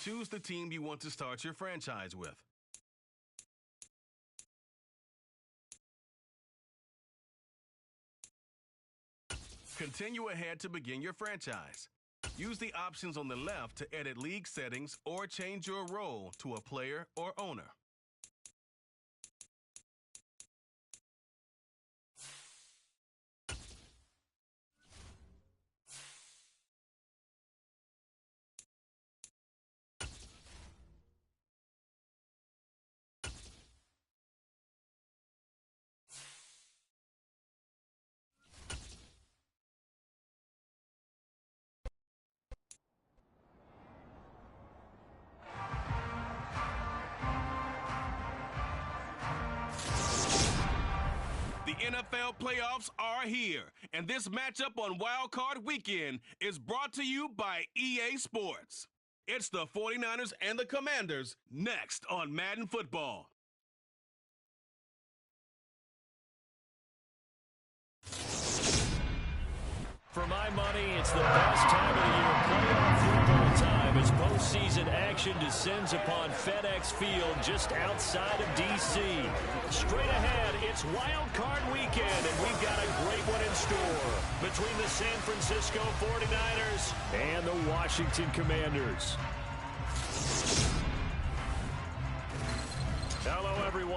Choose the team you want to start your franchise with. Continue ahead to begin your franchise. Use the options on the left to edit league settings or change your role to a player or owner. The NFL playoffs are here, and this matchup on Wild Card Weekend is brought to you by EA Sports. It's the 49ers and the Commanders next on Madden Football. For my money, it's the best time of the year, playoff football time, as postseason action descends upon FedEx Field just outside of D.C. Straight ahead, it's Wild Card Weekend, and we've got a great one in store between the San Francisco 49ers and the Washington Commanders. Hello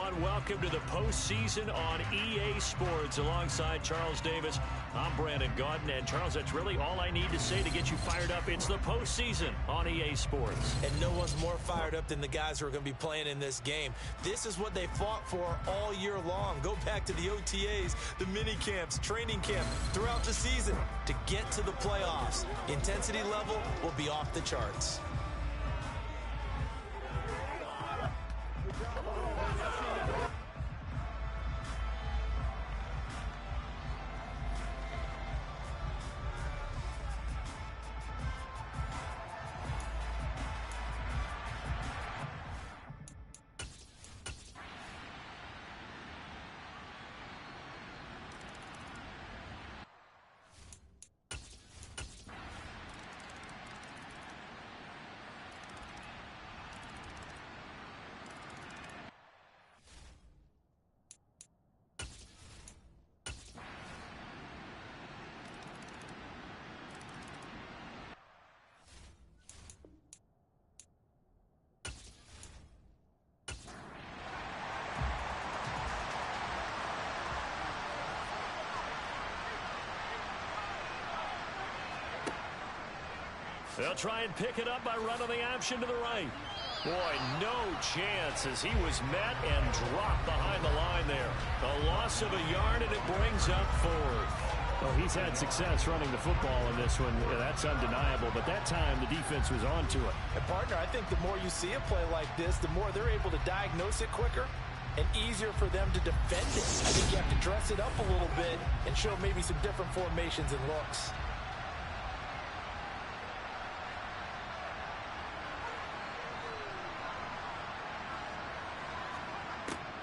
everyone. Welcome to the postseason on EA Sports. Alongside Charles Davis, I'm Brandon Gaudin. And Charles, that's really all I need to say to get you fired up. It's the postseason on EA Sports. And no one's more fired up than the guys who are going to be playing in this game. This is what they fought for all year long. Go back to the OTAs, the mini camps, training camp, throughout the season to get to the playoffs. Intensity level will be off the charts. They'll try and pick it up by running the option to the right. Boy, no chance as he was met and dropped behind the line there. A loss of a yard, and it brings up fourth. Well, he's had success running the football in this one. That's undeniable. But that time, the defense was on to it. And, partner, I think the more you see a play like this, the more they're able to diagnose it quicker and easier for them to defend it. I think you have to dress it up a little bit and show maybe some different formations and looks.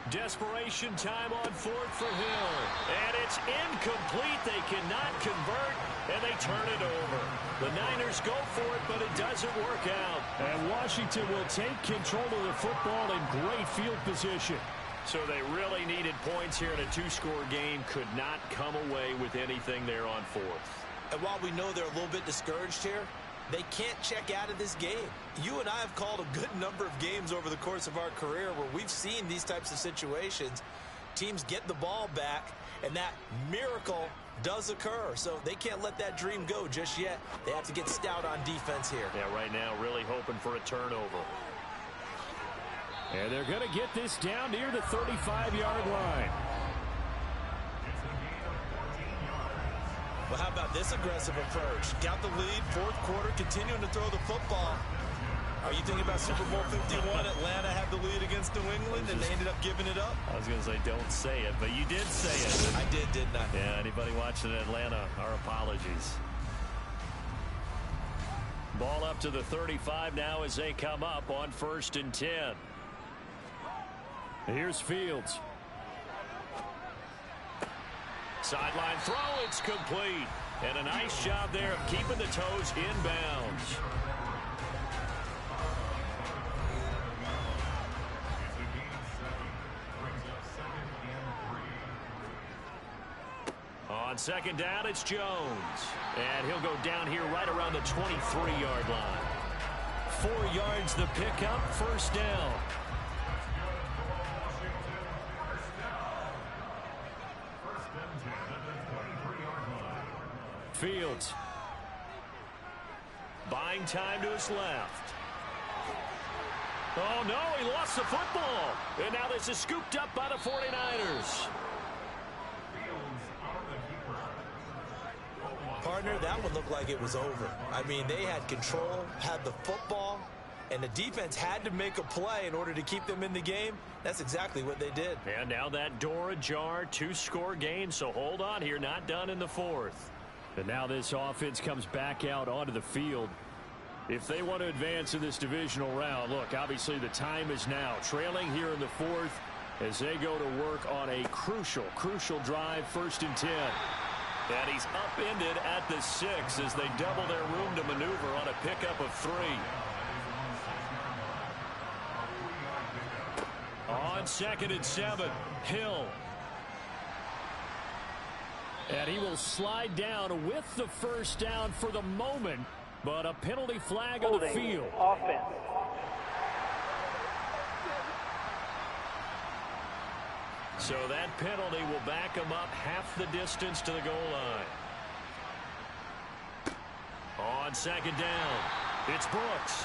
Desperation time on fourth for Hill. And it's incomplete. They cannot convert, and they turn it over. The Niners go for it, but it doesn't work out. And Washington will take control of the football in great field position. So they really needed points here in a two-score game. Could not come away with anything there on fourth. And while we know they're a little bit discouraged here, they can't check out of this game. You and I have called a good number of games over the course of our career where we've seen these types of situations. Teams get the ball back, and that miracle does occur. So they can't let that dream go just yet. They have to get stout on defense here. Yeah, right now really hoping for a turnover. And they're going to get this down near the 35-yard line. Well, how about this aggressive approach? Got the lead, fourth quarter, continuing to throw the football. Are you thinking about Super Bowl 51? Atlanta had the lead against New England, and they ended up giving it up? I was going to say don't say it, but you did say it. I did, didn't I? Yeah, anybody watching in Atlanta, our apologies. Ball up to the 35 now as they come up on 1st and 10. Here's Fields. Sideline throw, it's complete. And a nice job there of keeping the toes inbounds. On second down, it's Jones. And he'll go down here right around the 23-yard line. 4 yards the pickup, first down. Fields. Buying time to his left. Oh, no, he lost the football. And now this is scooped up by the 49ers. Partner, that one looked like it was over. I mean, they had control, had the football, and the defense had to make a play in order to keep them in the game. That's exactly what they did. And now that door ajar, 2-score game, so hold on here, not done in the fourth. And now this offense comes back out onto the field. If they want to advance in this divisional round, look, obviously the time is now. Trailing here in the fourth as they go to work on a crucial drive, 1st and 10. And he's upended at the 6 as they double their room to maneuver on a pickup of 3. On 2nd and 7, Hill. And he will slide down with the first down for the moment, but a penalty flag on the field. Offense. So that penalty will back him up half the distance to the goal line. On second down, it's Brooks.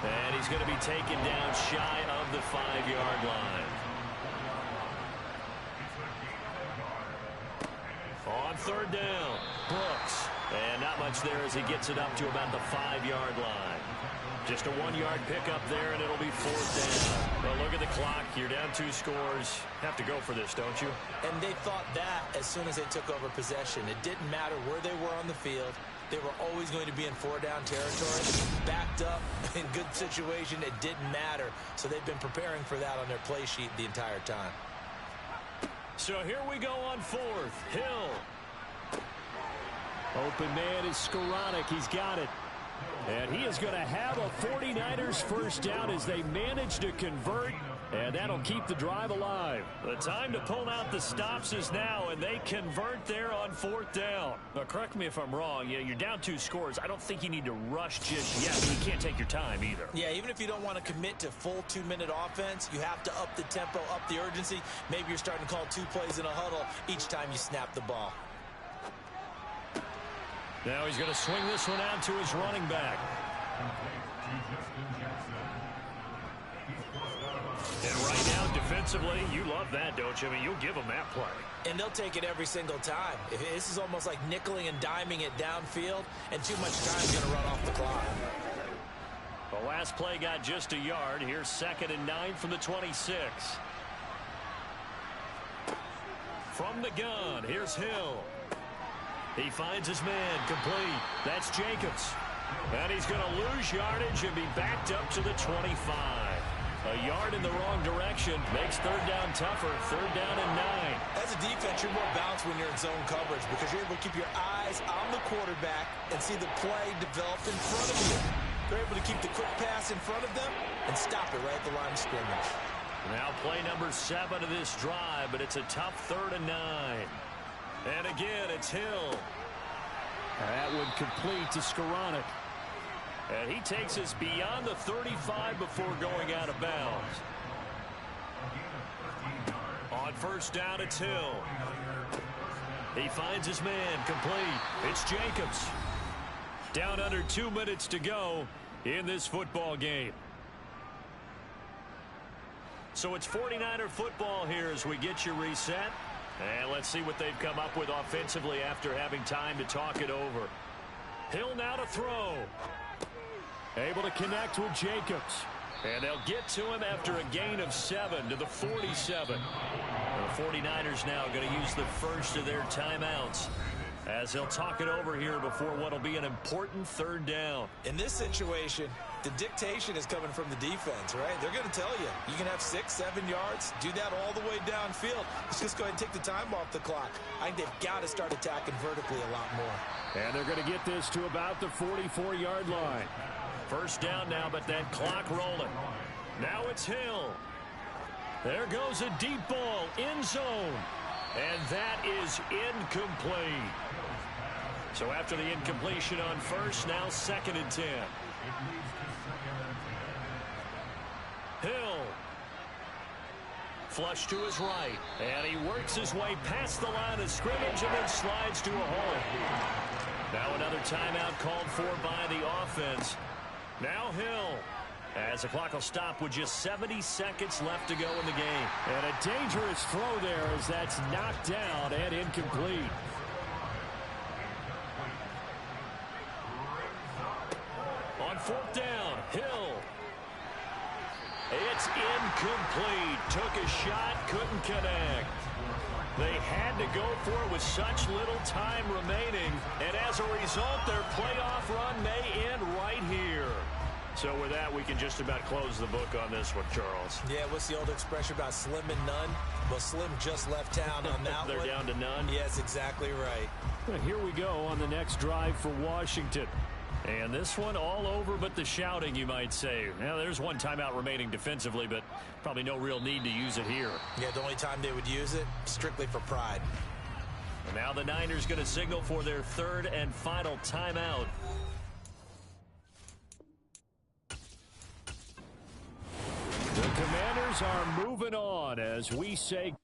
And he's going to be taken down shy of the 5-yard line. On third down, Brooks. And not much there as he gets it up to about the 5-yard line. Just a 1-yard pickup there, and it'll be fourth down. Well, look at the clock. You're down 2 scores. Have to go for this, don't you? And they thought that as soon as they took over possession. It didn't matter where they were on the field. They were always going to be in 4-down territory. Backed up, in good situation, it didn't matter. So they've been preparing for that on their play sheet the entire time. So here we go on fourth. Hill. Open man is Skoranek. He's got it. And he is going to have a 49ers first down as they manage to convert. And that'll keep the drive alive. The time to pull out the stops is now, and they convert there on fourth down. Now, correct me if I'm wrong. You're down 2 scores. I don't think you need to rush just yet, but you can't take your time either. Yeah, even if you don't want to commit to full 2-minute offense, you have to up the tempo, up the urgency. Maybe you're starting to call 2 plays in a huddle each time you snap the ball. Now he's going to swing this one out to his running back. And right now, defensively, you love that, don't you? I mean, you'll give them that play. And they'll take it every single time. This is almost like nickeling and diming it downfield, and too much time's going to run off the clock. The last play got just a yard. Here's 2nd and 9 from the 26. From the gun, here's Hill. He finds his man, complete. That's Jacobs. And he's going to lose yardage and be backed up to the 25. A yard in the wrong direction makes third down tougher. Third down and 9. As a defense, you're more balanced when you're in zone coverage because you're able to keep your eyes on the quarterback and see the play develop in front of you. They're able to keep the quick pass in front of them and stop it right at the line of scrimmage. Now play number 7 of this drive, but it's a tough 3rd and 9. And again, it's Hill. That would complete to Skoranek. And he takes us beyond the 35 before going out of bounds. On first down, it's Hill. He finds his man, complete. It's Jacobs. Down under 2 minutes to go in this football game. So it's 49er football here as we get you reset. And let's see what they've come up with offensively after having time to talk it over. Hill now to throw. Able to connect with Jacobs. And they'll get to him after a gain of 7 to the 47. The 49ers now going to use the first of their timeouts as they'll talk it over here before what will be an important third down. In this situation, the dictation is coming from the defense, right? They're going to tell you, you can have 6, 7 yards, do that all the way downfield. Let's just go ahead and take the time off the clock. I think they've got to start attacking vertically a lot more. And they're going to get this to about the 44-yard line. First down now, but that clock rolling. Now it's Hill. There goes a deep ball, end zone. And that is incomplete. So after the incompletion on first, now 2nd and 10. Hill. Flush to his right. And he works his way past the line of scrimmage and then slides to a hole. Now another timeout called for by the offense. Now Hill. As the clock will stop with just 70 seconds left to go in the game. And a dangerous throw there as that's knocked down and incomplete. On fourth down, Hill. It's incomplete. Took a shot, couldn't connect. They had to go for it with such little time remaining. And as a result, their playoff run may end right here. So with that, we can just about close the book on this one, Charles. Yeah, what's the old expression about slim and none? Well, Slim just left town on that They're one. down to none? Yes, exactly right. Well, here we go on the next drive for Washington. And this one all over but the shouting, you might say. Now, there's one timeout remaining defensively, but probably no real need to use it here. Yeah, the only time they would use it, strictly for pride. And now the Niners going to signal for their third and final timeout. The Commanders are moving on as we say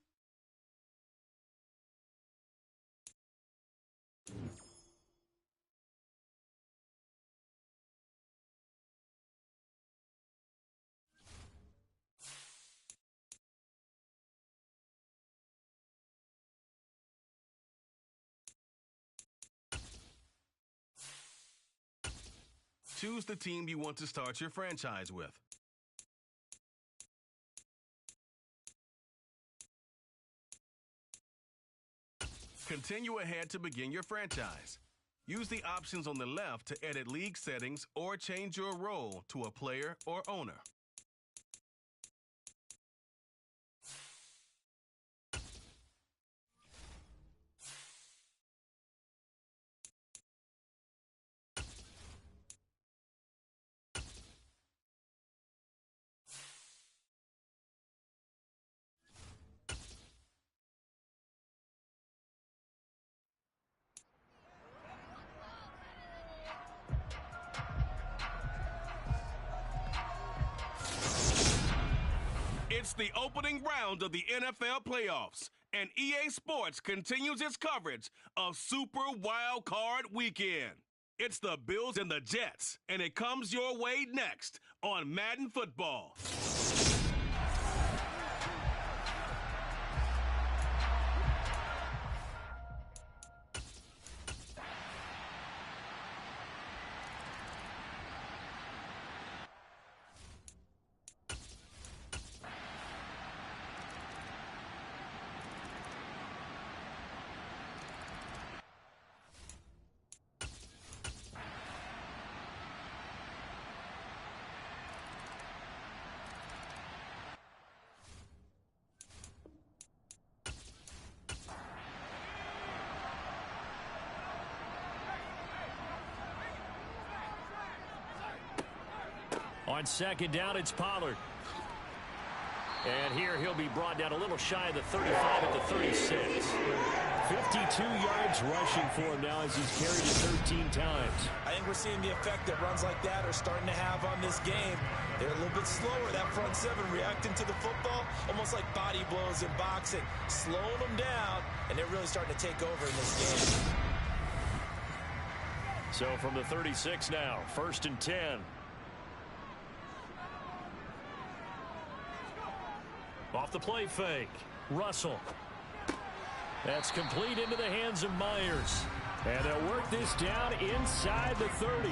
Choose the team you want to start your franchise with. Continue ahead to begin your franchise. Use the options on the left to edit league settings or change your role to a player or owner. It's the opening round of the NFL playoffs, and EA Sports continues its coverage of Super Wild Card Weekend. It's the Bills and the Jets, and it comes your way next on Madden Football. On second down, it's Pollard. And here he'll be brought down a little shy of the 35 at the 36. 52 yards rushing for him now as he's carried it 13 times. I think we're seeing the effect that runs like that are starting to have on this game. They're a little bit slower, that front seven, reacting to the football, almost like body blows in boxing, slowing them down, and they're really starting to take over in this game. So from the 36 now, 1st and 10. Off the play fake, Russell. That's complete into the hands of Myers. And they'll work this down inside the 30.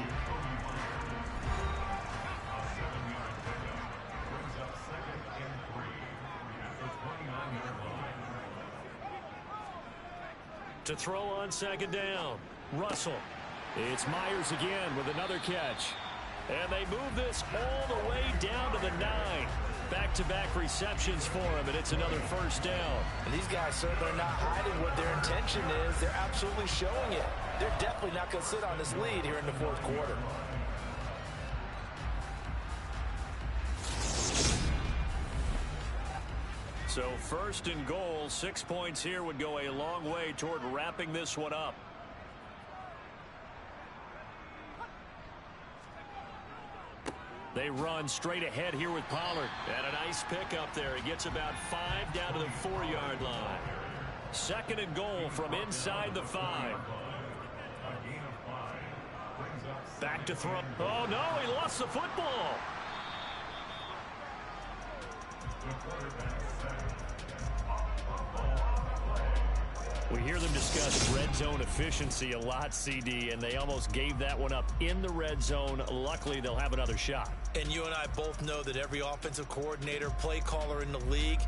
To throw on second down, Russell. It's Myers again with another catch. And they move this all the way down to the 9. Back-to-back receptions for him, and it's another first down. And these guys certainly are not hiding what their intention is. They're absolutely showing it. They're definitely not going to sit on this lead here in the fourth quarter. So 1st and goal, 6 points here would go a long way toward wrapping this one up. They run straight ahead here with Pollard. And a nice pickup there. He gets about 5 down to the 4-yard line. 2nd and goal from inside the 5. Back to throw. Oh, no, he lost the football. We hear them discuss red zone efficiency a lot, CD, and they almost gave that one up in the red zone. Luckily, they'll have another shot. And you and I both know that every offensive coordinator, play caller in the league,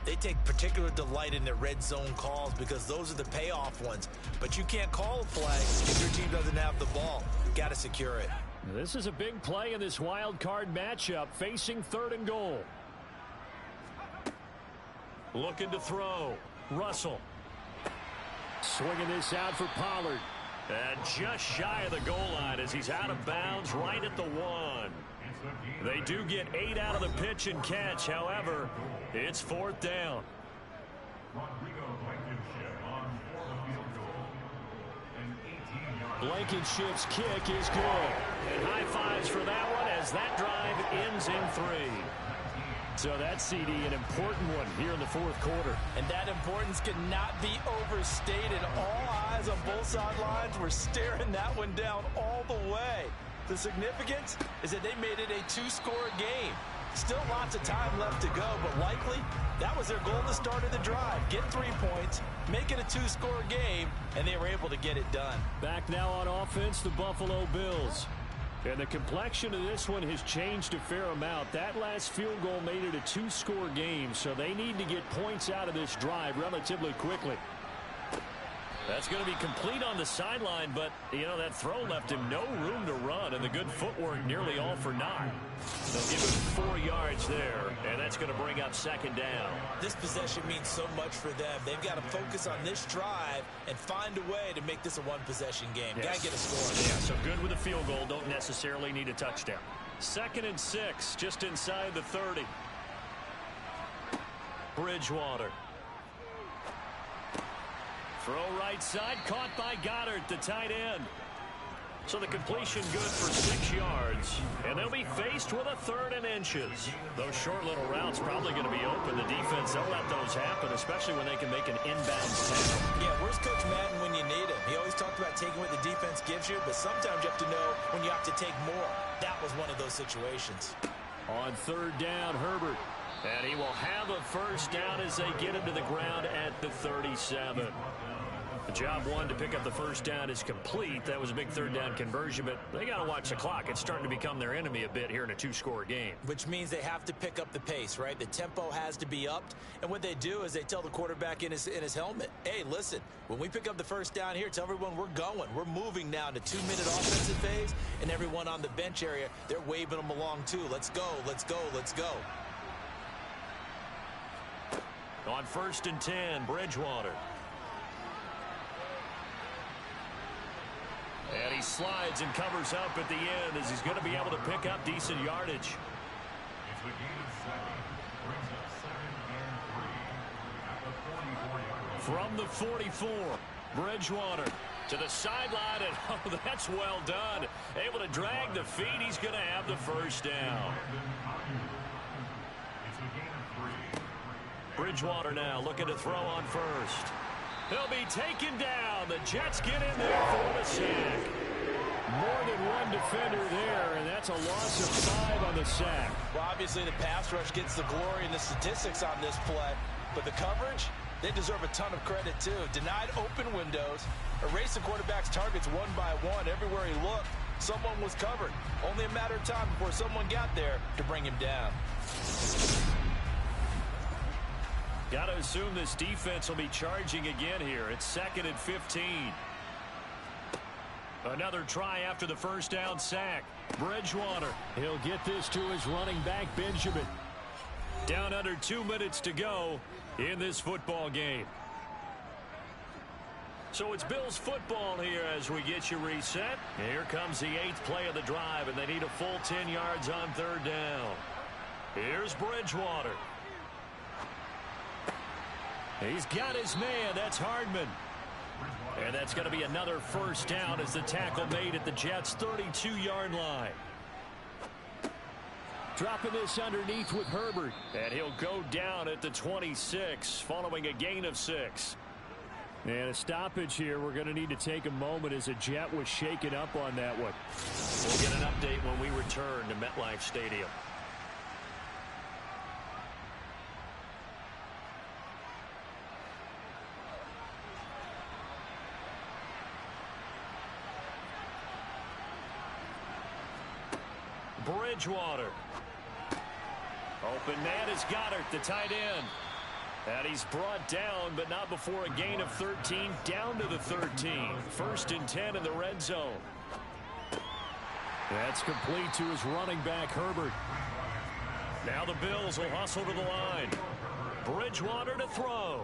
they take particular delight in their red zone calls because those are the payoff ones. But you can't call a flag if your team doesn't have the ball. Got to secure it. This is a big play in this wild card matchup, facing 3rd and goal. Looking to throw. Russell. Swinging this out for Pollard. And just shy of the goal line as he's out of bounds right at the 1. They do get 8 out of the pitch and catch. However, it's 4th down. Blankenship's kick is good. And high fives for that one as that drive ends in 3. So that's, CD, an important one here in the 4th quarter. And that importance cannot be overstated. All eyes on both sidelines were staring that one down all the way. The significance is that they made it a 2-score game. Still lots of time left to go, but likely that was their goal at the start of the drive. Get 3 points, make it a 2-score game, and they were able to get it done. Back now on offense, the Buffalo Bills. And the complexion of this one has changed a fair amount. That last field goal made it a 2-score game, so they need to get points out of this drive relatively quickly. That's going to be complete on the sideline, but, that throw left him no room to run, and the good footwork nearly all for naught. They'll give him 4 yards there, and that's going to bring up second down. This possession means so much for them. They've got to focus on this drive and find a way to make this a one-possession game. Yes. Got to get a score. Yeah, so good with a field goal. Don't necessarily need a touchdown. 2nd and 6, just inside the 30. Bridgewater. Throw right side, caught by Goddard, the tight end. So the completion good for 6 yards. And they'll be faced with a 3rd and inches. Those short little routes probably going to be open. The defense, they'll let those happen, especially when they can make an inbounds tackle. Yeah, where's Coach Madden when you need him? He always talked about taking what the defense gives you, but sometimes you have to know when you have to take more. That was one of those situations. On 3rd down, Herbert. And he will have a first down as they get him to the ground at the 37. The job one to pick up the first down is complete. That was a big 3rd down conversion, but they got to watch the clock. It's starting to become their enemy a bit here in a 2-score game. Which means they have to pick up the pace, right? The tempo has to be upped. And what they do is they tell the quarterback in his helmet, hey, listen, when we pick up the first down here, tell everyone we're going. We're moving now to 2-minute offensive phase, and everyone on the bench area, they're waving them along too. Let's go, let's go, let's go. On 1st and 10, Bridgewater. And he slides and covers up at the end as he's going to be able to pick up decent yardage. From the 44, Bridgewater to the sideline, and oh, that's well done. Able to drag the feet. He's going to have the first down. Bridgewater now looking to throw on first. He'll be taken down. The Jets get in there for the sack. More than one defender there, and that's a loss of 5 on the sack. Well, obviously the pass rush gets the glory and the statistics on this play, but the coverage, they deserve a ton of credit too. Denied open windows, erased the quarterback's targets one by one. Everywhere he looked, someone was covered. Only a matter of time before someone got there to bring him down. Got to assume this defense will be charging again here. It's 2nd and 15. Another try after the first down sack. Bridgewater. He'll get this to his running back, Benjamin. Down under 2 minutes to go in this football game. So it's Bills football here as we get you reset. Here comes the 8th play of the drive, and they need a full 10 yards on 3rd down. Here's Bridgewater. He's got his man. That's Hardman. And that's going to be another first down as the tackle made at the Jets' 32-yard line. Dropping this underneath with Herbert. And he'll go down at the 26 following a gain of 6. And a stoppage here. We're going to need to take a moment as a Jet was shaken up on that one. We'll get an update when we return to MetLife Stadium. Bridgewater. Open man is Goddard, the tight end. And he's brought down, but not before a gain of 13, down to the 13. 1st and 10 in the red zone. That's complete to his running back, Herbert. Now the Bills will hustle to the line. Bridgewater to throw.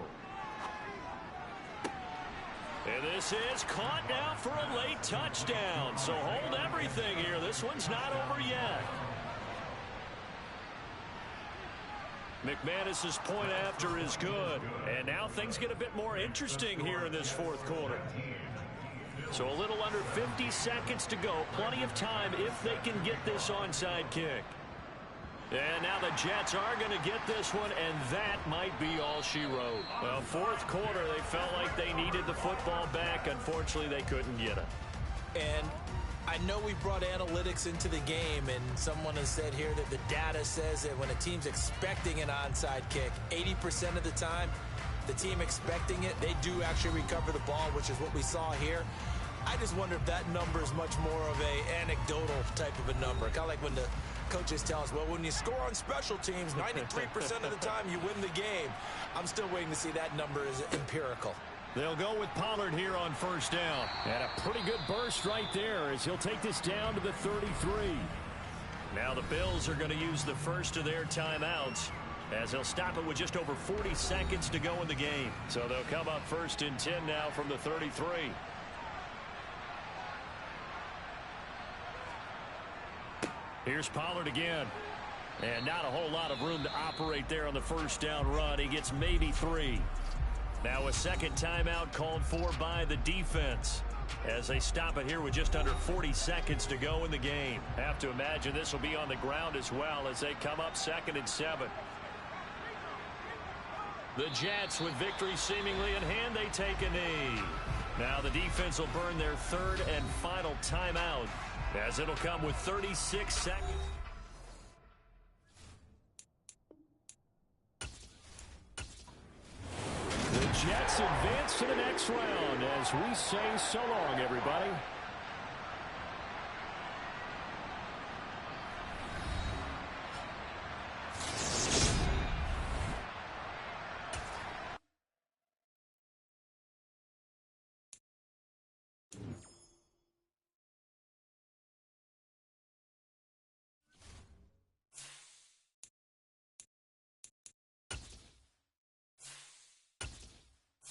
And this is caught now for a late touchdown. So hold everything here. This one's not over yet. McManus's point after is good. And now things get a bit more interesting here in this 4th quarter. So a little under 50 seconds to go. Plenty of time if they can get this onside kick. And now the Jets are going to get this one, and that might be all she wrote. Well, 4th quarter, they felt like they needed the football back. Unfortunately, they couldn't get it. And I know we brought analytics into the game, and someone has said here that the data says that when a team's expecting an onside kick, 80% of the time, the team expecting it, they do actually recover the ball, which is what we saw here. I just wonder if that number is much more of a anecdotal type of a number. Kind of like when the coaches tell us, well, when you score on special teams, 93% of the time you win the game. I'm still waiting to see that number is empirical. They'll go with Pollard here on first down. And a pretty good burst right there as he'll take this down to the 33. Now the Bills are going to use the first of their timeouts as they'll stop it with just over 40 seconds to go in the game. So they'll come up first and 10 now from the 33. Here's Pollard again. And not a whole lot of room to operate there on the first down run. He gets maybe 3. Now a second timeout called for by the defense as they stop it here with just under 40 seconds to go in the game. Have to imagine this will be on the ground as well as they come up 2nd and 7. The Jets with victory seemingly in hand, they take a knee. Now the defense will burn their third and final timeout as it'll come with 36 seconds. The Jets advance to the next round as we say so long, everybody.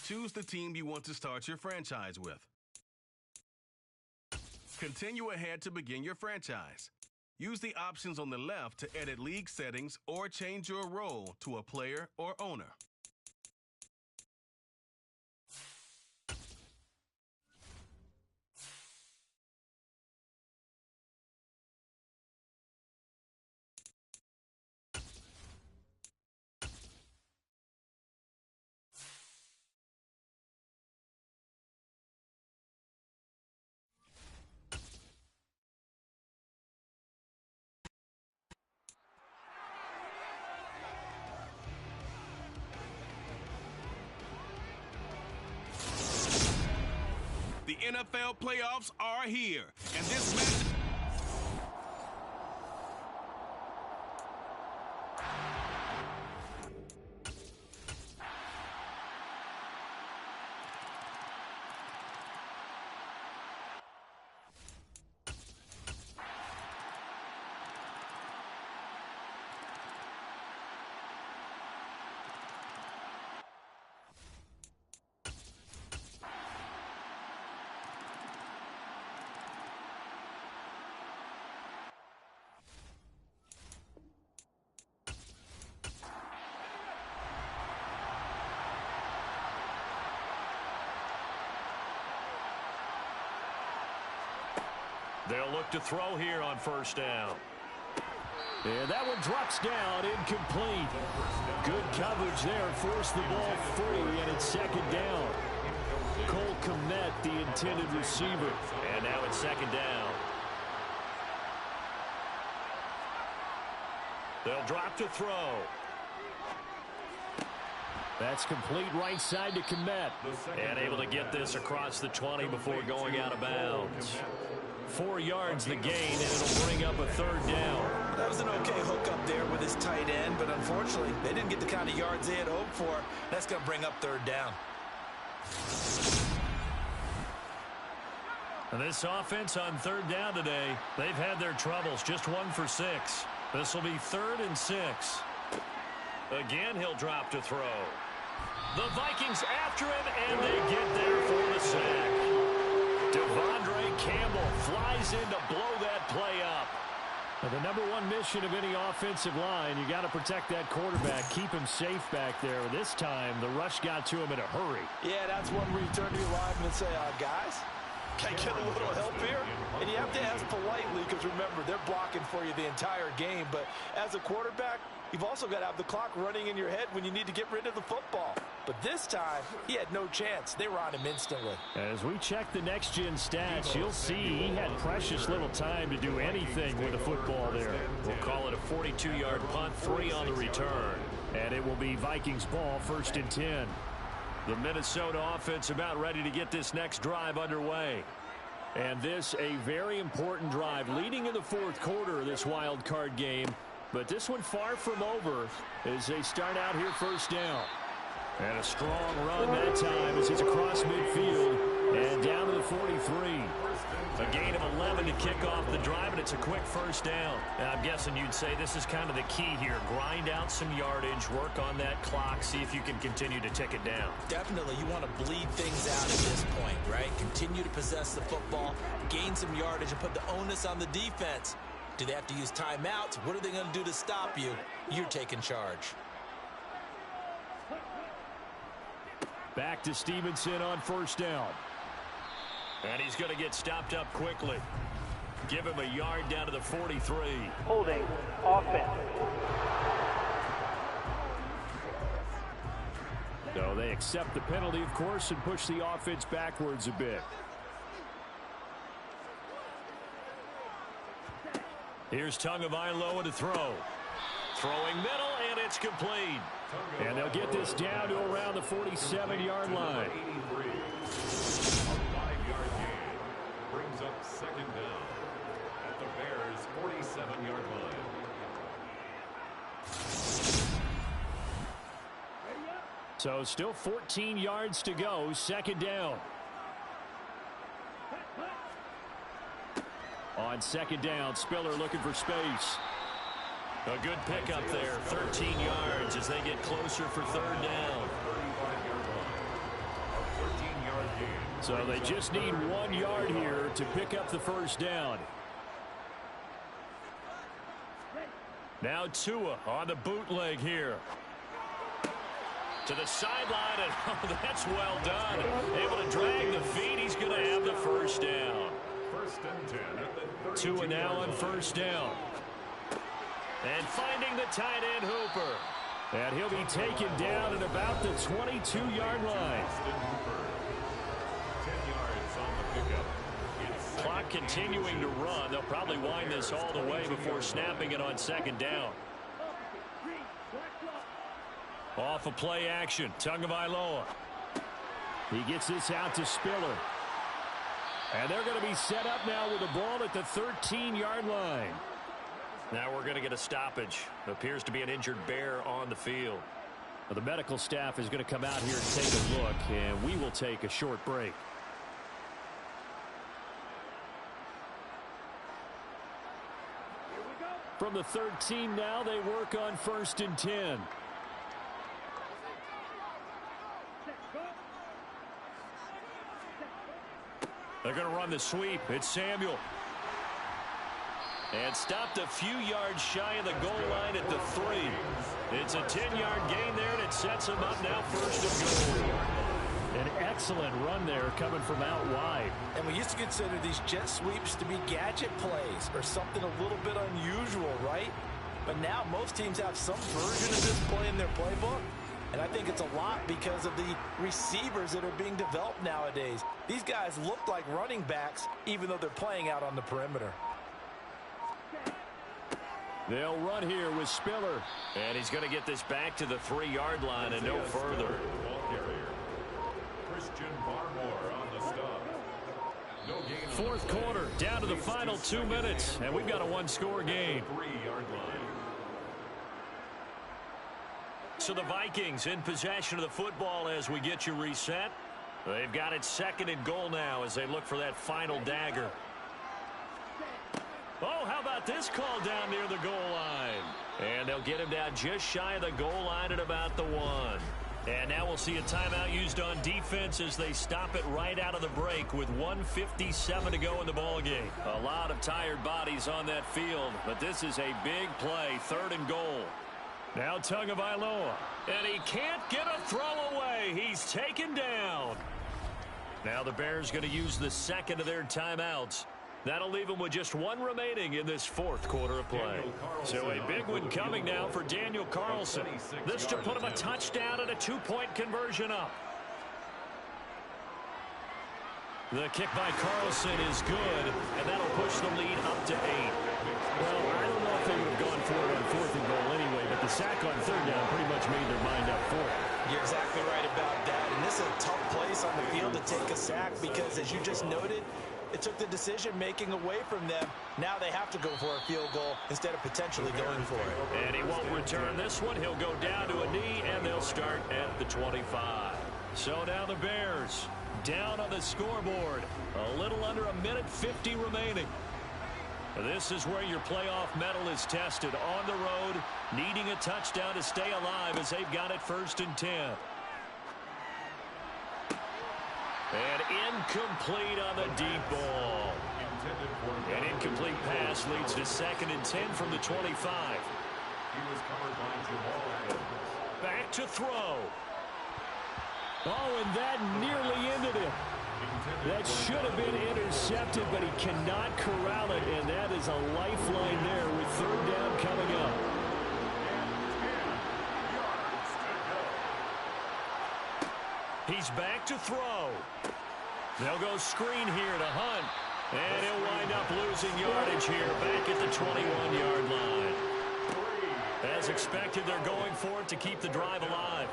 Choose the team you want to start your franchise with. Continue ahead to begin your franchise. Use the options on the left to edit league settings or change your role to a player or owner. The NFL playoffs are here, and this match... They'll look to throw here on first down. And that one drops down, incomplete. Good coverage there, forced the ball free, and it's 2nd down. Cole Kmet, the intended receiver. And now it's 2nd down. They'll drop to throw. That's complete right side to Kmet. And able to get this across the 20 before going out of bounds. 4 yards the gain, and it'll bring up a 3rd down. That was an okay hook up there with his tight end, but unfortunately, they didn't get the kind of yards they had hoped for. That's going to bring up 3rd down. And this offense on 3rd down today, they've had their troubles, just 1 for 6. This will be 3rd and 6. Again, he'll drop to throw. The Vikings after him, and they get there for the sack. Devondre Campbell flies in to blow that play up. And the number 1 mission of any offensive line, you got to protect that quarterback, keep him safe back there. This time, the rush got to him in a hurry. Yeah, that's one where you turn to your lineman and say, guys, can I get a little help here? And you have to ask politely because, remember, they're blocking for you the entire game. But as a quarterback, you've also got to have the clock running in your head when you need to get rid of the football. But this time, he had no chance. They were on him instantly. As we check the next-gen stats, you'll see he had precious little time to do anything with the football there. We'll call it a 42-yard punt, 3 on the return. And it will be Vikings ball, 1st and 10. The Minnesota offense about ready to get this next drive underway. And this a very important drive leading in the fourth quarter of this wild card game. But this one far from over as they start out here first down. And a strong run that time as he's across midfield and down to the 43. A gain of 11 to kick off the drive, and it's a quick first down. And I'm guessing you'd say this is kind of the key here. Grind out some yardage, work on that clock, see if you can continue to tick it down. Definitely, you want to bleed things out at this point, right? Continue to possess the football, gain some yardage, and put the onus on the defense. Do they have to use timeouts? What are they going to do to stop you? You're taking charge. Back to Stevenson on first down. And he's going to get stopped up quickly. Give him a yard down to the 43. Holding offense. So they accept the penalty, of course, and push the offense backwards a bit. Here's Tagovailoa to throw. Throwing middle, and it's complete. And they'll get this down to around the 47-yard line. Brings up second down at the Bears' 47-yard line. So still 14 yards to go, second down. On second down, Spiller looking for space. A good pickup there, 13 yards as they get closer for third down. So they just need 1 yard here to pick up the first down. Now Tua on the bootleg here. To the sideline, and oh, that's well done. Able to drag the feet. He's going to have the first down. First and 10 at the Tua now on first down. And finding the tight end Hooper. And he'll be taken down at about the 22-yard line. 10 yards on the pickup. Clock continuing to run. They'll probably wind this all the way before snapping it on second down. Off of play action, Tagovailoa. He gets this out to Spiller. And they're going to be set up now with the ball at the 13-yard line. Now we're going to get a stoppage. Appears to be an injured bear on the field. Well, the medical staff is going to come out here and take a look, and we will take a short break. From the 13 now, they work on first and 10. They're going to run the sweep. It's Samuel. And stopped a few yards shy of the goal line at the 3. It's a 10-yard gain there, and it sets them up now first and goal. An excellent run there coming from out wide. And we used to consider these jet sweeps to be gadget plays or something a little bit unusual, right? But now most teams have some version of this play in their playbook. And I think it's a lot because of the receivers that are being developed nowadays. These guys look like running backs even though they're playing out on the perimeter. They'll run here with Spiller. And he's going to get this back to the 3-yard line and no further. Fourth quarter, down to the final 2 minutes, and we've got a one-score game. So the Vikings in possession of the football as we get you reset. They've got it second and goal now as they look for that final dagger. Oh, how about this call down near the goal line? And they'll get him down just shy of the goal line at about the 1. And now we'll see a timeout used on defense as they stop it right out of the break with 1:57 to go in the ballgame. A lot of tired bodies on that field, but this is a big play, third and goal. Now Tagovailoa. And he can't get a throw away. He's taken down. Now the Bears going to use the second of their timeouts. That'll leave them with just one remaining in this fourth quarter of play. So a big one coming now for Daniel Carlson. This to put him a touchdown and a 2-point conversion up. The kick by Carlson is good, and that'll push the lead up to 8. Well, I don't know if they would have gone for it on fourth and goal anyway, but the sack on third down pretty much made their mind up for it. You're exactly right about that. And this is a tough place on the field to take a sack because, as you just noted, It took the decision-making away from them. Now they have to go for a field goal instead of potentially going for it. And he won't return this one. He'll go down to a knee, and they'll start at the 25. So now the Bears down on the scoreboard. A little under a minute 50 remaining. This is where your playoff medal is tested. On the road, needing a touchdown to stay alive as they've got it 1st and 10. And incomplete on the deep ball. An incomplete pass leads to 2nd and 10 from the 25. Back to throw. Oh, and that nearly ended it. That should have been intercepted, but he cannot corral it, and that is a lifeline there with 3rd down coming up. He's back to throw. They'll go screen here to Hunt, and he'll wind up losing yardage here back at the 21-yard line. As expected, they're going for it to keep the drive alive.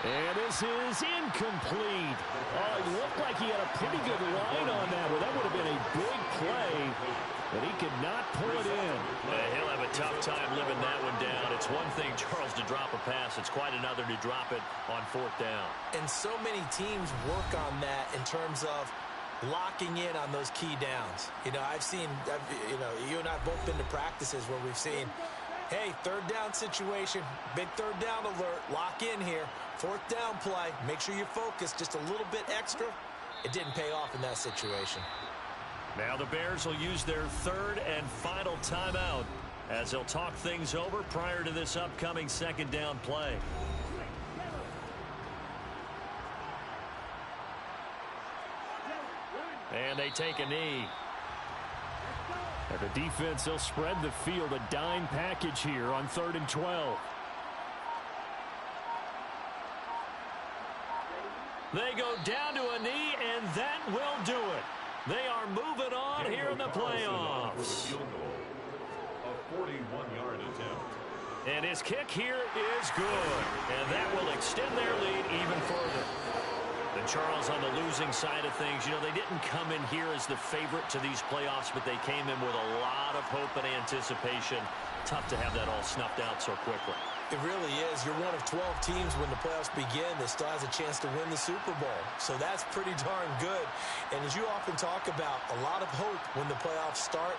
And this is incomplete. Oh, it looked like he had a pretty good line on that one. That would have been a big play, but he could not pull it in. He'll have a tough time living that one down. It's one thing, Charles, to drop a pass. It's quite another to drop it on 4th down. And so many teams work on that in terms of locking in on those key downs. You know, you and I have both been to practices where we've seen, hey, 3rd down situation, big 3rd down alert, lock in here. 4th down play, make sure you're focused just a little bit extra. It didn't pay off in that situation. Now the Bears will use their 3rd and final timeout as they'll talk things over prior to this upcoming 2nd down play. And they take a knee. And the defense, they'll spread the field, a dime package here on 3rd and 12. They go down to a knee, and that will do it. They are moving on here in the playoffs. A 41-yard attempt. And his kick here is good. And that will extend their lead even further. And Charles, on the losing side of things, you know, they didn't come in here as the favorite to these playoffs, but they came in with a lot of hope and anticipation. Tough to have that all snuffed out so quickly. It really is. You're one of 12 teams when the playoffs begin that still has a chance to win the Super Bowl. So that's pretty darn good. And as you often talk about, a lot of hope when the playoffs start.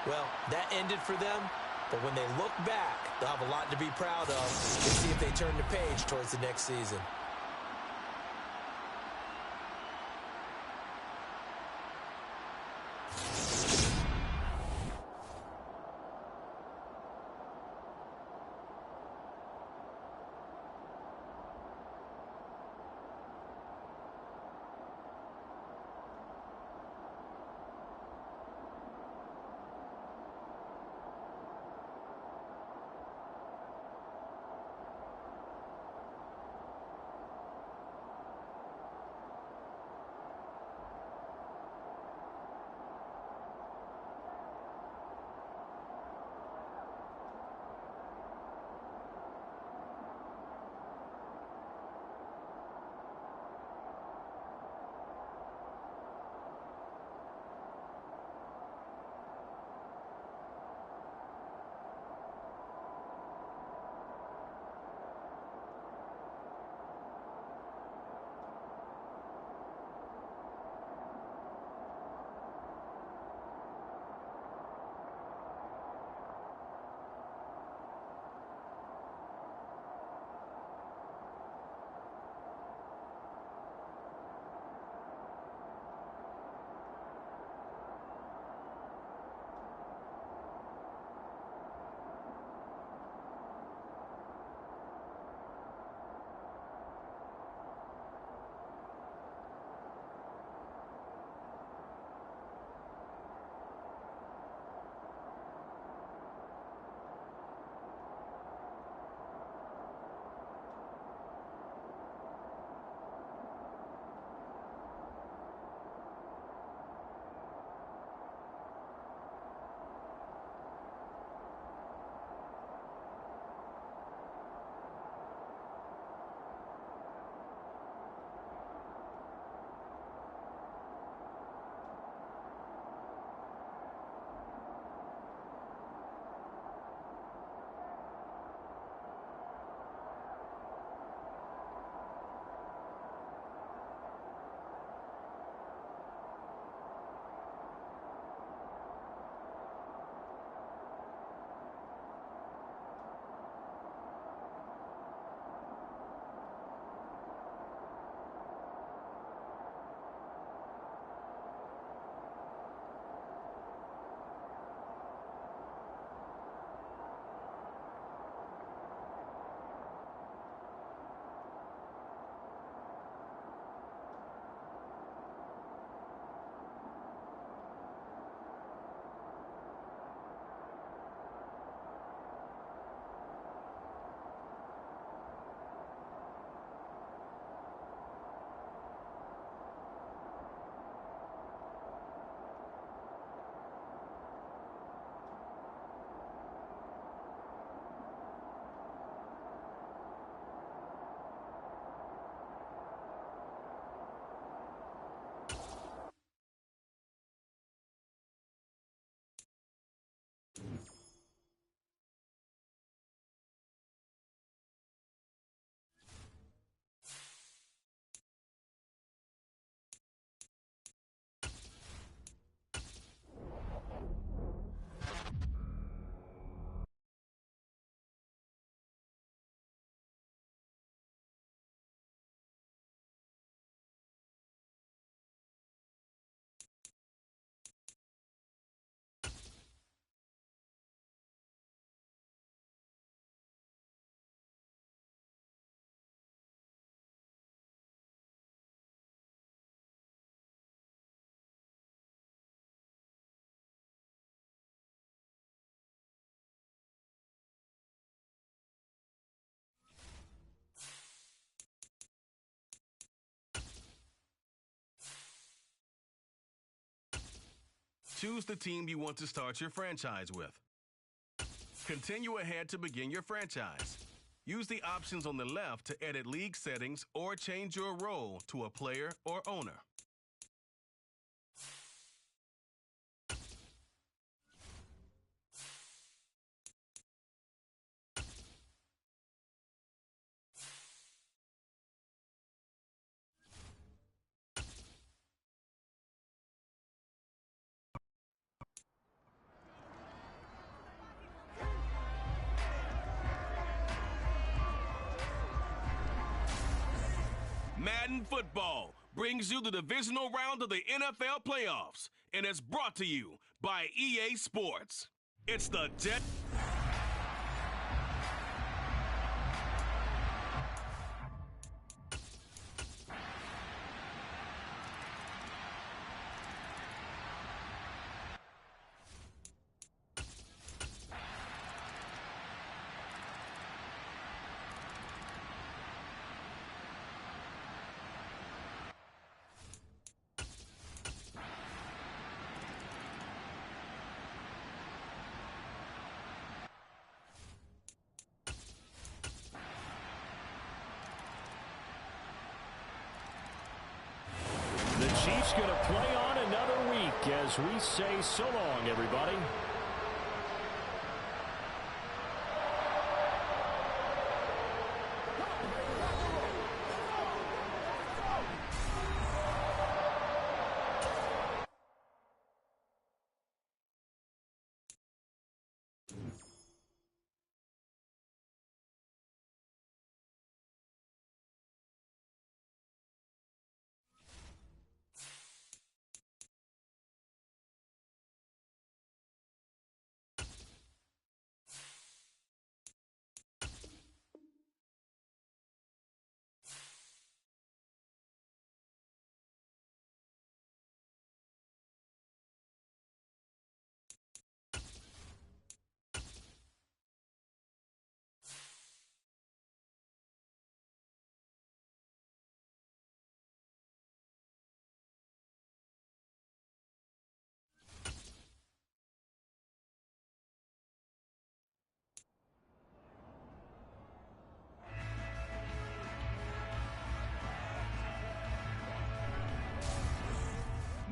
Well, that ended for them. But when they look back, they'll have a lot to be proud of. Let's see if they turn the page towards the next season. choose the team you want to start your franchise with. Continue ahead to begin your franchise. Use the options on the left to edit league settings or change your role to a player or owner. Madden Football brings you the divisional round of the NFL playoffs, and it's brought to you by EA Sports. It's the Jet. The Chiefs going to play on another week as we say so long, everybody.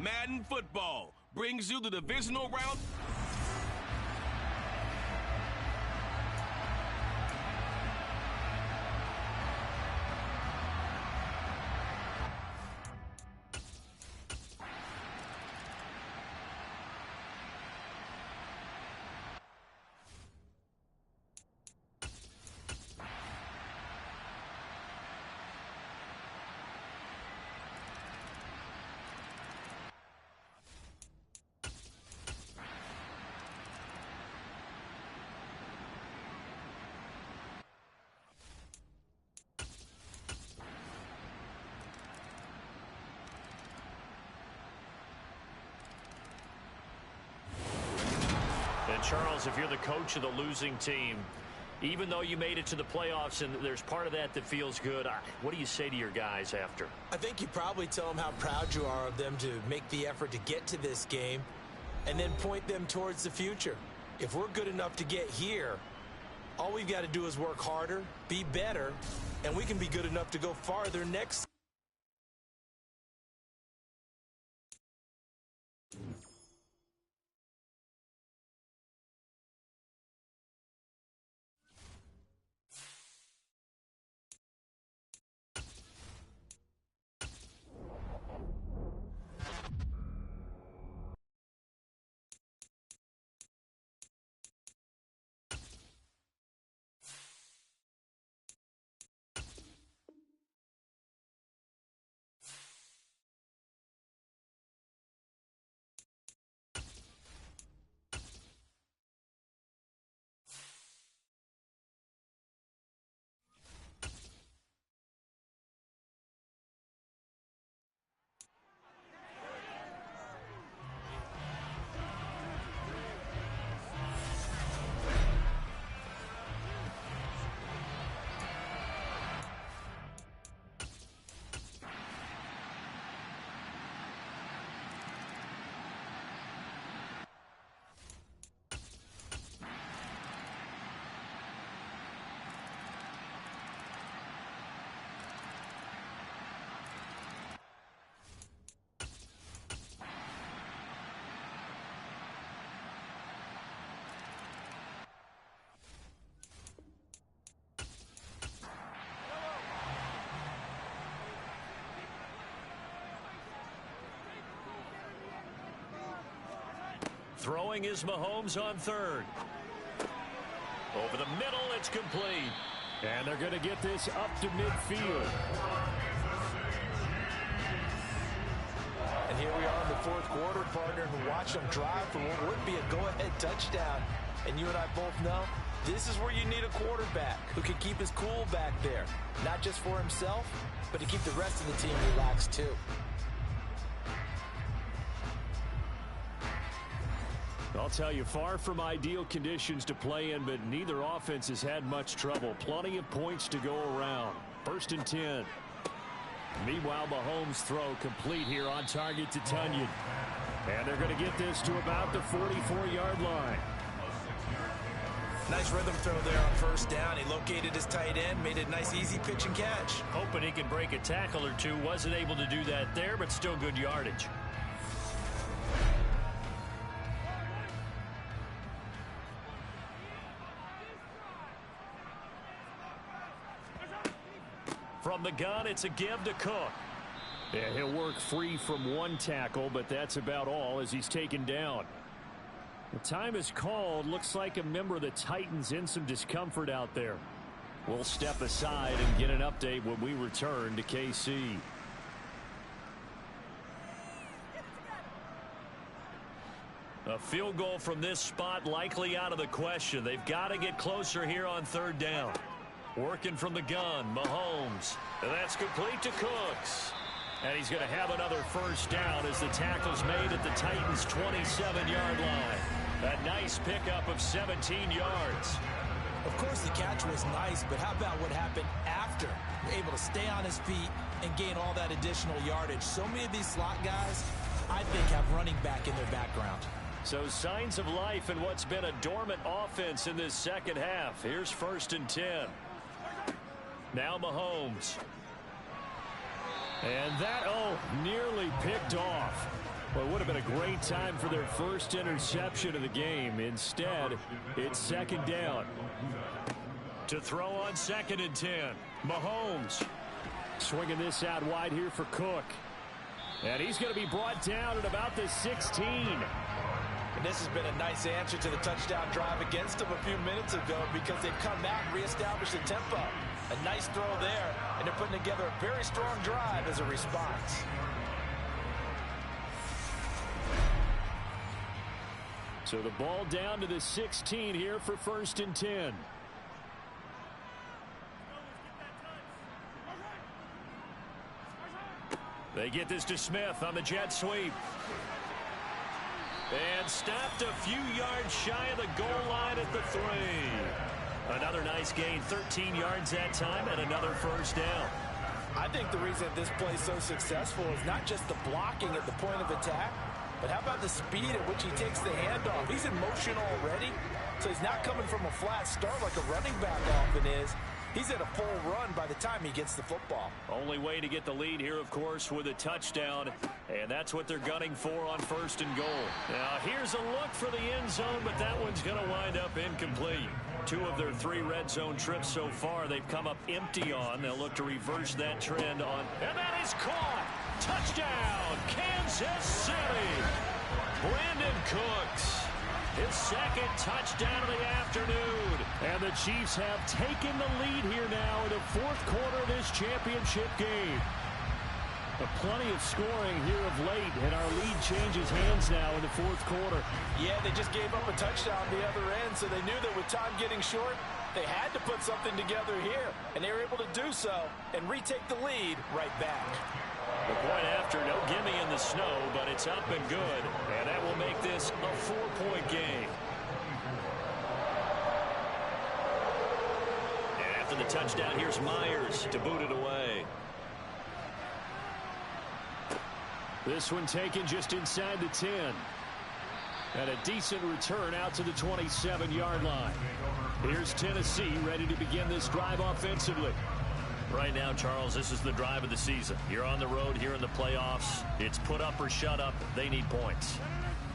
Madden Football brings you the divisional round. And Charles, if you're the coach of the losing team, even though you made it to the playoffs and there's part of that that feels good, what do you say to your guys after? I think you probably tell them how proud you are of them to make the effort to get to this game and then point them towards the future. If we're good enough to get here, all we've got to do is work harder, be better, and we can be good enough to go farther next Throwing is Mahomes on third. Over the middle, it's complete. And they're going to get this up to midfield. And here we are in the fourth quarter, partner, and watch them drive for what would be a go-ahead touchdown. And you and I both know this is where you need a quarterback who can keep his cool back there. Not just for himself, but to keep the rest of the team relaxed too. I'll tell you, far from ideal conditions to play in, but neither offense has had much trouble. Plenty of points to go around. 1st and 10. Meanwhile, Mahomes' throw complete here on target to Tunyon. And they're going to get this to about the 44-yard line. Nice rhythm throw there on 1st down. He located his tight end, made a nice easy pitch and catch. Hoping he can break a tackle or two. Wasn't able to do that there, but still good yardage. From the gun, it's a give to Cook. Yeah, he'll work free from one tackle, but that's about all as he's taken down. The time is called. Looks like a member of the Titans in some discomfort out there. We'll step aside and get an update when we return to KC. A field goal from this spot likely out of the question. They've got to get closer here on 3rd down. Working from the gun, Mahomes. And that's complete to Cooks. And he's going to have another 1st down as the tackle's made at the Titans' 27-yard line. A nice pickup of 17 yards. Of course, the catch was nice, but how about what happened after? Able to stay on his feet and gain all that additional yardage. So many of these slot guys, I think, have running back in their background. So signs of life in what's been a dormant offense in this second half. Here's 1st and 10. Now Mahomes. And that, nearly picked off. Well, it would have been a great time for their first interception of the game. Instead, it's 2nd down. To throw on 2nd and 10. Mahomes. Swinging this out wide here for Cook. And he's going to be brought down at about the 16. And this has been a nice answer to the touchdown drive against them a few minutes ago because they've come back and reestablished the tempo. A nice throw there, and they're putting together a very strong drive as a response. So the ball down to the 16 here for 1st and 10. They get this to Smith on the jet sweep. And stopped a few yards shy of the goal line at the 3. Another nice gain, 13 yards that time, and another 1st down. I think the reason this play is so successful is not just the blocking at the point of attack, but how about the speed at which he takes the handoff? He's in motion already, so he's not coming from a flat start like a running back often is. He's at a full run by the time he gets the football. Only way to get the lead here, of course, with a touchdown, and that's what they're gunning for on 1st and goal. Now, here's a look for the end zone, but that one's going to wind up incomplete. 2 of their 3 red zone trips so far, they've come up empty on. They'll look to reverse that trend on. And that is caught. Touchdown, Kansas City. Brandon Cooks. His 2nd touchdown of the afternoon. And the Chiefs have taken the lead here now in the 4th quarter of this championship game. Plenty of scoring here of late, and our lead changes hands now in the 4th quarter. Yeah, they just gave up a touchdown on the other end, so they knew that with time getting short, they had to put something together here, and they were able to do so and retake the lead right back. The point after, no gimme in the snow, but it's up and good, and that will make this a 4-point game. And after the touchdown, here's Myers to boot it away. This one taken just inside the 10. And a decent return out to the 27-yard line. Here's Tennessee ready to begin this drive offensively. Right now, Charles, this is the drive of the season. You're on the road here in the playoffs. It's put up or shut up. They need points.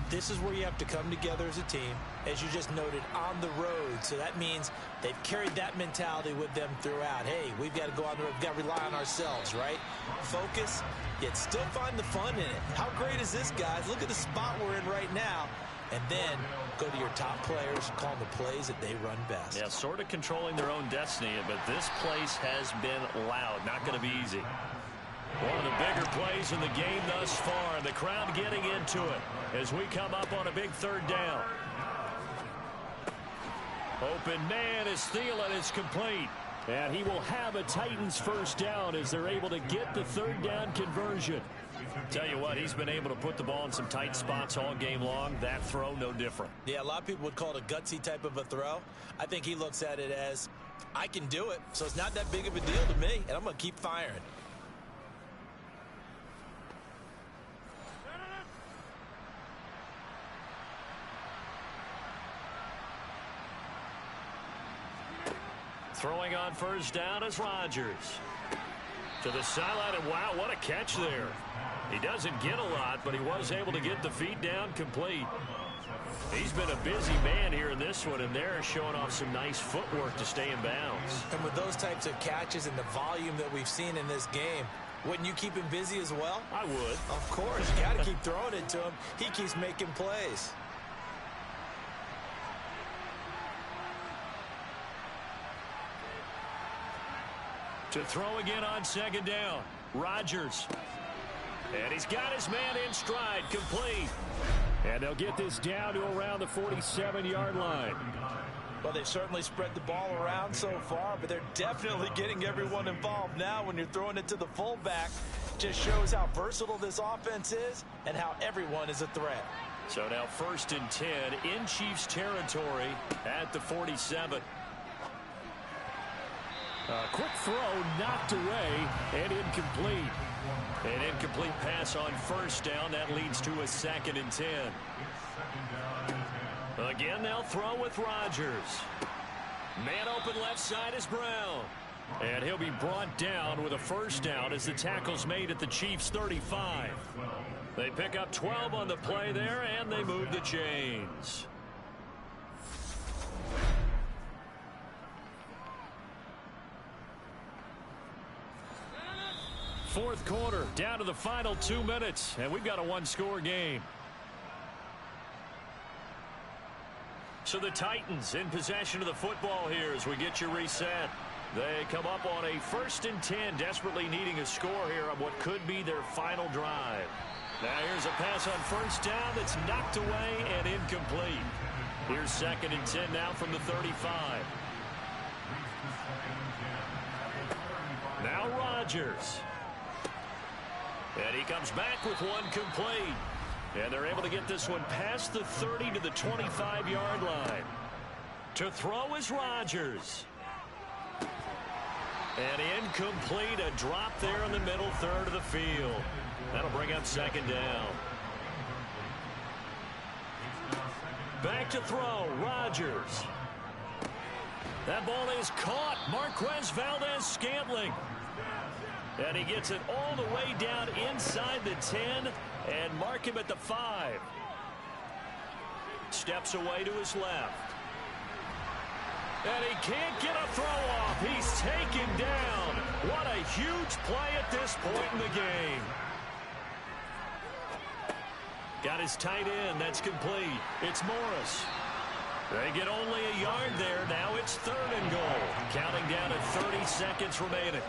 This is where you have to come together as a team, as you just noted, on the road. So that means they've carried that mentality with them throughout. Hey, we've got to go on the road. We've got to rely on ourselves, right? Focus, yet still find the fun in it. How great is this, guys? Look at the spot we're in right now. and then go to your top players, call the plays that they run best. Yeah, sort of controlling their own destiny, but this place has been loud. Not going to be easy. One of the bigger plays in the game thus far. The crowd getting into it as we come up on a big third down. Open man is Thielen. It's complete. And he will have a Titans first down as they're able to get the third down conversion. Tell you what, he's been able to put the ball in some tight spots all game long. That throw, no different. Yeah, a lot of people would call it a gutsy type of a throw. I think he looks at it as, I can do it, so it's not that big of a deal to me, and I'm going to keep firing. Throwing on first down is Rodgers. To the sideline, and wow, what a catch there. He doesn't get a lot, but he was able to get the feet down complete. He's been a busy man here in this one, and they're showing off some nice footwork to stay in bounds. And with those types of catches and the volume that we've seen in this game, wouldn't you keep him busy as well? I would. Of course. You got to keep throwing it to him. He keeps making plays. To throw again on second down, Rodgers. And he's got his man in stride, complete. And they'll get this down to around the 47-yard line. Well, they've certainly spread the ball around so far, but they're definitely getting everyone involved now when you're throwing it to the fullback. Just shows how versatile this offense is and how everyone is a threat. So now 1st and 10 in Chiefs territory at the 47. A quick throw knocked away and incomplete. An incomplete pass on first down. That leads to a 2nd and 10. Again, they'll throw with Rodgers. Man open left side is Brown. And he'll be brought down with a first down as the tackle's made at the Chiefs' 35. They pick up 12 on the play there, and they move the chains. Fourth quarter, down to the final 2 minutes, and we've got a one-score game. So the Titans in possession of the football here as we get you reset. They come up on a 1st and 10, desperately needing a score here on what could be their final drive. Now here's a pass on first down that's knocked away and incomplete. Here's 2nd and 10 now from the 35. Now Rodgers. And he comes back with one complete. And they're able to get this one past the 30 to the 25-yard line. To throw is Rodgers. And incomplete, a drop there in the middle third of the field. That'll bring up 2nd down. Back to throw, Rodgers. That ball is caught. Marquez Valdez-Scantling. And he gets it all the way down inside the 10 and mark him at the 5. Steps away to his left. And he can't get a throw off. He's taken down. What a huge play at this point in the game. Got his tight end. That's complete. It's Morris. They get only a yard there. Now it's 3rd and goal. Counting down at 30 seconds remaining.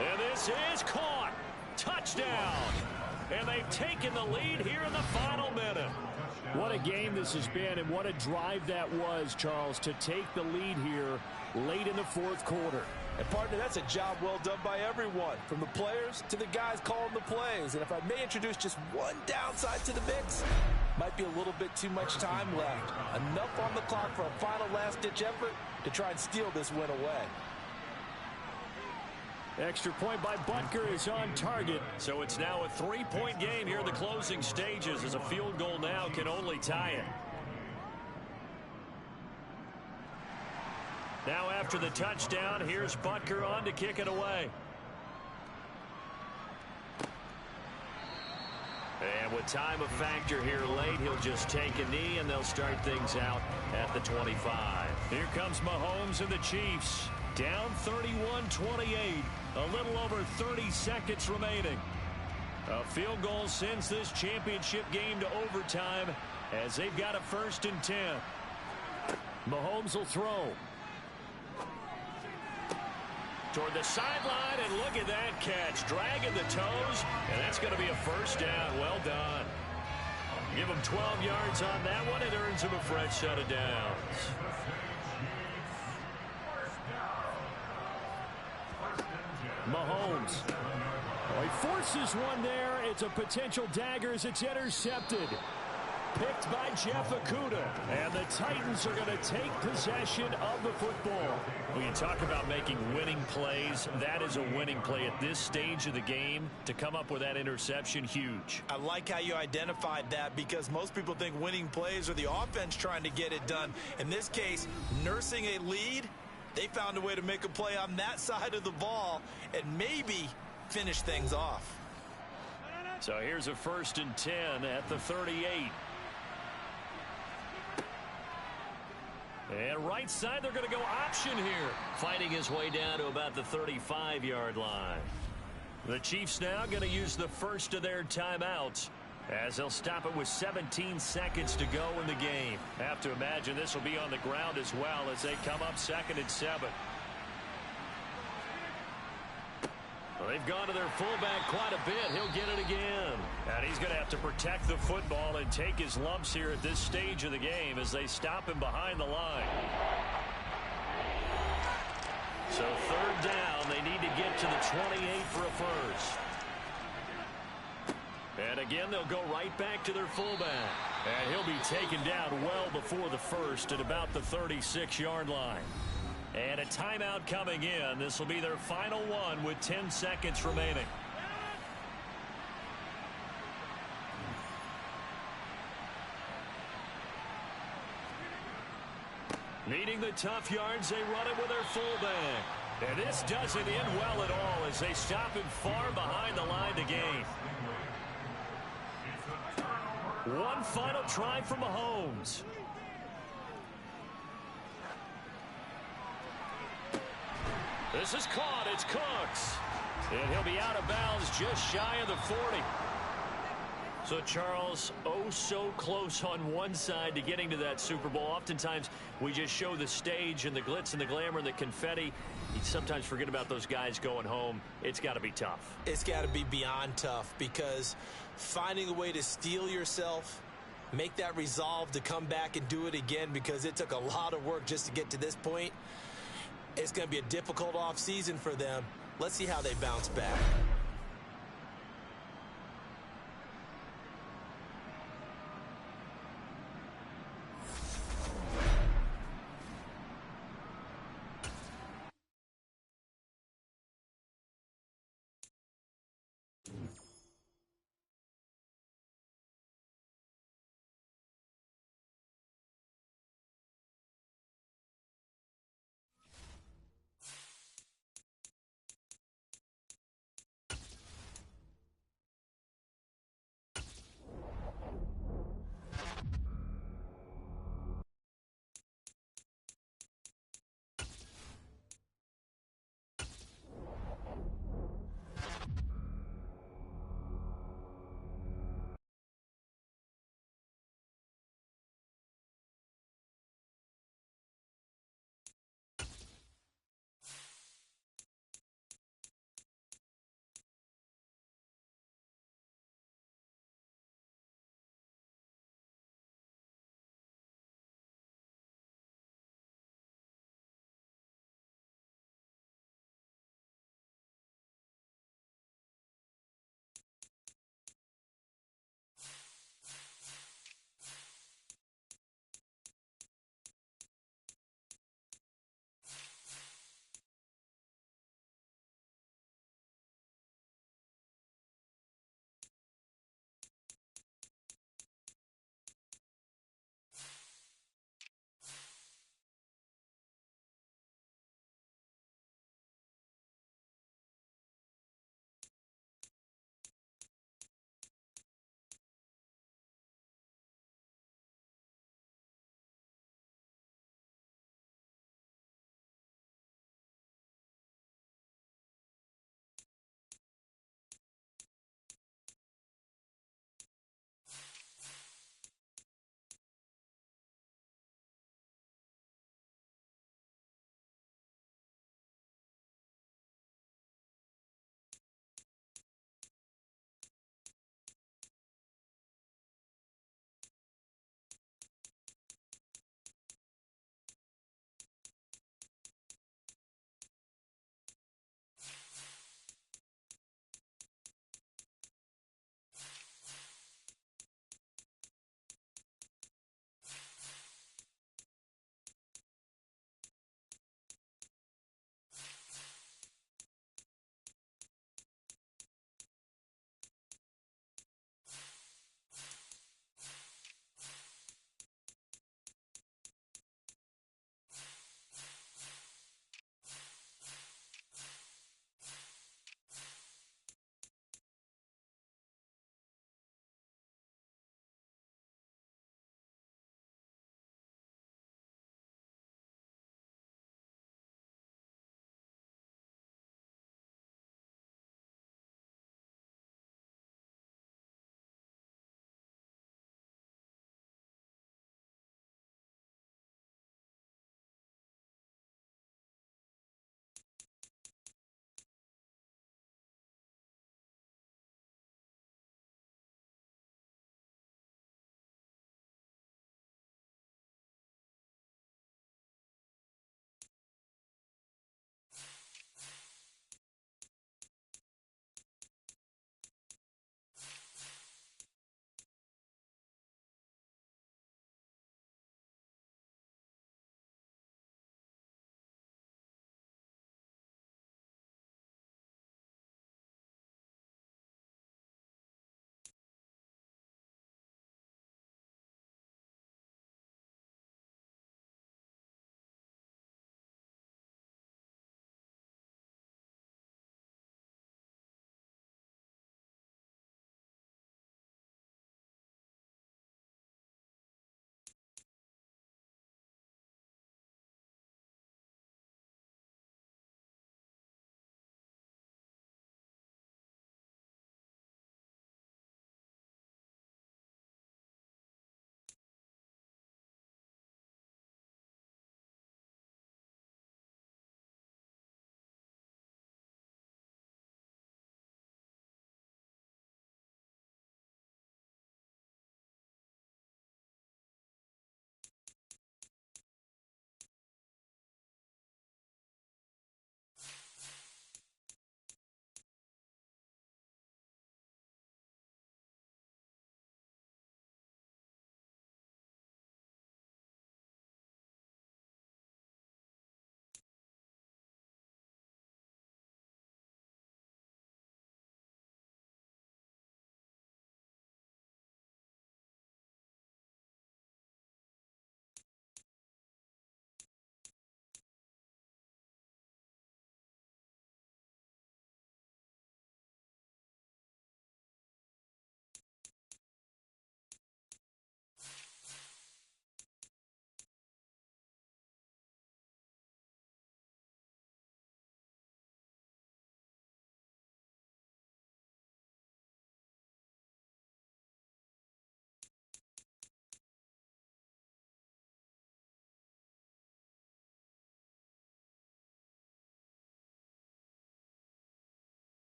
And this is caught. Touchdown. And they've taken the lead here in the final minute. What a game this has been, and what a drive that was, Charles, to take the lead here late in the fourth quarter. And, partner, that's a job well done by everyone, from the players to the guys calling the plays. And if I may introduce just one downside to the mix, might be a little bit too much time left. Enough on the clock for a final last-ditch effort to try and steal this win away. Extra point by Butker is on target. So it's now a 3-point game here in the closing stages as a field goal now can only tie it. Now after the touchdown, here's Butker on to kick it away. And with time a factor here late, he'll just take a knee and they'll start things out at the 25. Here comes Mahomes and the Chiefs. Down 31-28. A little over 30 seconds remaining. A field goal sends this championship game to overtime as they've got a 1st and 10. Mahomes will throw. Toward the sideline, and look at that catch. Dragging the toes, and that's going to be a 1st down. Well done. Give him 12 yards on that one. It earns him a fresh set of downs. Mahomes. He forces one there. It's a potential dagger as it's intercepted. Picked by Jeff Okudah. And the Titans are going to take possession of the football. When you talk about making winning plays, that is a winning play at this stage of the game. To come up with that interception, huge. I like how you identified that because most people think winning plays are the offense trying to get it done. In this case, nursing a lead, they found a way to make a play on that side of the ball and maybe finish things off. So here's a 1st and 10 at the 38. And right side, they're going to go option here. Fighting his way down to about the 35-yard line. The Chiefs now going to use the first of their timeouts as they'll stop it with 17 seconds to go in the game. Have to imagine this will be on the ground as well as they come up 2nd and 7. Well, they've gone to their fullback quite a bit. He'll get it again. And he's going to have to protect the football and take his lumps here at this stage of the game as they stop him behind the line. So 3rd down, they need to get to the 28 for a 1st. And again, they'll go right back to their fullback. And he'll be taken down well before the 1st at about the 36-yard line. And a timeout coming in. This will be their final one with 10 seconds remaining. Needing the tough yards, they run it with their fullback. And this doesn't end well at all as they stop him far behind the line to gain. One final try for Mahomes. This is caught. It's Cooks. And he'll be out of bounds just shy of the 40. So, Charles, oh so close on one side to getting to that Super Bowl. Oftentimes, we just show the stage and the glitz and the glamour and the confetti. You sometimes forget about those guys going home. It's got to be tough. It's got to be beyond tough because finding a way to steel yourself, make that resolve to come back and do it again because it took a lot of work just to get to this point. It's going to be a difficult offseason for them. Let's see how they bounce back.